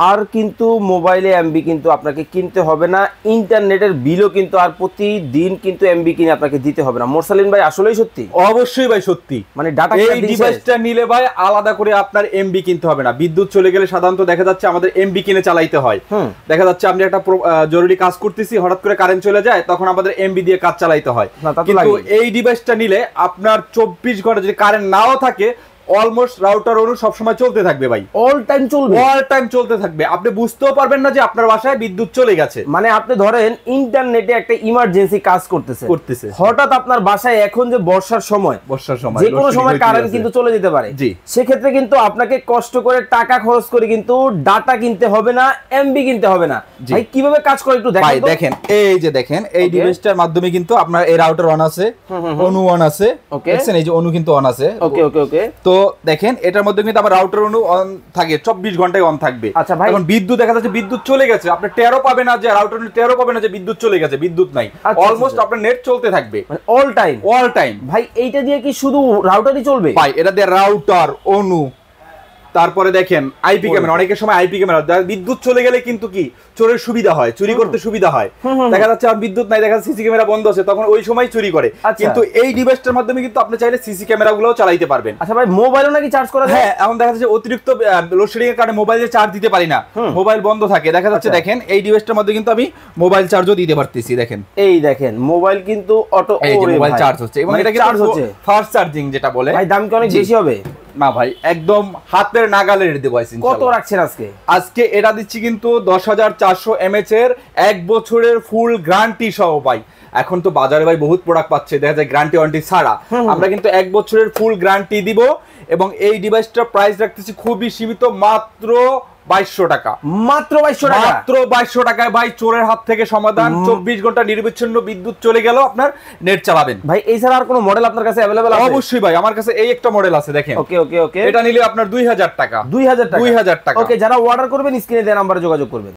আর কিন্তু মোবাইলে এমবি কিন্তু আপনাকে কিনতে হবে না, ইন্টারনেটের বিলও কিন্তু আর প্রতিদিন কিন্তু এমবি কিনে আপনাকে দিতে হবে না। মোরসালিন ভাই আসলেই সত্যি? অবশ্যই ভাই সত্যি। মানে ডাটা এই ডিভাইসটা নিলে ভাই আলাদা করে আপনার এমবি কিনতে হবে না। বিদ্যুৎ চলে গেলে সাধারণত দেখা যাচ্ছে আমাদের এমবি কিনে চালাইতে হয়। দেখা যাচ্ছে আমি একটা জরুরি কাজ করতেছি, হঠাৎ করে কারেন্ট চলে যায়, তখন আমাদের এমবি দিয়ে কাজ চালাইতে হয়। কিন্তু এই ডিভাইসটা নিলে আপনার 24 ঘন্টা যদি কারেন্ট নাও থাকে, অলমোস্ট রাউটার অনু সব সময় চলতে থাকবে ভাই, অল টাইম চলবে, অল টাইম চলতে থাকবে। আপনি বুঝতেও পারবেন না যে আপনার বাসায় বিদ্যুৎ চলে গেছে। মানে আপনি ধরেন ইন্টারনেটে একটা ইমার্জেন্সি কাজ করতেছে, হঠাৎ আপনার বাসায় এখন যে বর্ষার সময় যে কোনো সময় কারেন্ট কিন্তু চলে যেতে পারে, সেক্ষেত্রে কিন্তু আপনাকে কষ্ট করে টাকা খরচ করে কিন্তু ডাটা কিনতে হবে না, এমবি কিনতে হবে না। ভাই কিভাবে কাজ করে একটু দেখেন। ভাই দেখেন, এই যে দেখেন এই ডিভাইসটার মাধ্যমে কিন্তু আপনার এই রাউটার অন আছে, অনু অন আছে, দেখছেন এই যে অনু কিন্তু অন আছে। ওকে ওকে ওকে। তো দেখেন এটার মধ্যে কিন্তু আবার রাউটার অনু অন থাকে, 24 ঘন্টায় অন থাকবে। আচ্ছা ভাই, এখন বিদ্যুৎ দেখা যাচ্ছে বিদ্যুৎ চলে গেছে, আপনি টেরও পাবে না যে রাউটার অনু টেরও পাবে না যে বিদ্যুৎ চলে গেছে, বিদ্যুৎ নাই, অলমোস্ট আপনার নেট চলতে থাকবে অল টাইম, অল টাইম। ভাই এইটা দিয়ে কি শুধু রাউটারই চলবে? ভাই এটা দিয়ে রাউটার, অনু, তারপরে দেখেন আইপি ক্যামেরা, অনেকের সময় আইপি ক্যামেরা বিদ্যুৎ চলে গেলে কিন্তু কি চোরের সুবিধা হয়, চুরি করতে সুবিধা হয়। দেখা যাচ্ছে আর বিদ্যুৎ নাই, দেখা যাচ্ছে সিসি ক্যামেরা বন্ধ আছে, তখন ওই সময় চুরি করে। কিন্তু এই ডিভাইসটার মাধ্যমে কিন্তু আপনি চাইলে সিসি ক্যামেরাগুলোও চালাতে পারবেন। আচ্ছা ভাই, মোবাইলও নাকি চার্জ করা যায়? হ্যাঁ, এখন দেখা যাচ্ছে অতিরিক্ত লোডশেডিং এর কারণে মোবাইলে চার্জ দিতে পারি না, মোবাইল বন্ধ থাকে, দেখা যাচ্ছে দেখেন এই ডিভাইসটার মধ্যে কিন্তু আমি মোবাইল চার্জও দিতে পারতেছি। দেখেন এই দেখেন মোবাইল কিন্তু অটো মোবাইল চার্জ হচ্ছে, এবং এটা কিন্তু ফাস্ট চার্জিং যেটা বলে। ভাই দাম কি অনেক বেশি হবে? না ভাই, একদম হাতের নাগালের ডিভাইস। কত রাখছেন আজকে? আজকে এটা দিচ্ছি কিন্তু 10,400 mAh এর 1 বছরের ফুল গ্যারান্টি সহ। ভাই এখন তো বাজারে ভাই বহুত প্রোডাক্ট পাচ্ছে দেখা যায় গ্যারান্টি ওয়ারেন্টি ছাড়া, আমরা কিন্তু 1 বছরের ফুল গ্যারান্টি দিব। এবং এই ডিভাইসটার প্রাইস রাখতেছি খুবই সীমিত, মাত্র 2200 টাকা। মাত্র 2200 টাকা? মাত্র 2200 টাকায় ভাই চোরের হাত থেকে সমাধান। 24 ঘন্টা নির্বিচ্ছিন্ন বিদ্যুৎ চলে গেল, আপনার নেট চালাবেন। ভাই এই ছাড়া আর কোনো মডেল আপনার কাছে अवेलेबल আছে? অবশ্যই ভাই, আমার কাছে এই একটা মডেল আছে দেখেন। ওকে ওকে ওকে। এটা নিলে আপনার 2000 টাকা। 2000 টাকা? 2000 টাকা। ওকে, যারা অর্ডার করবেন স্ক্রিনে দেওয়া নম্বরে যোগাযোগ করবেন।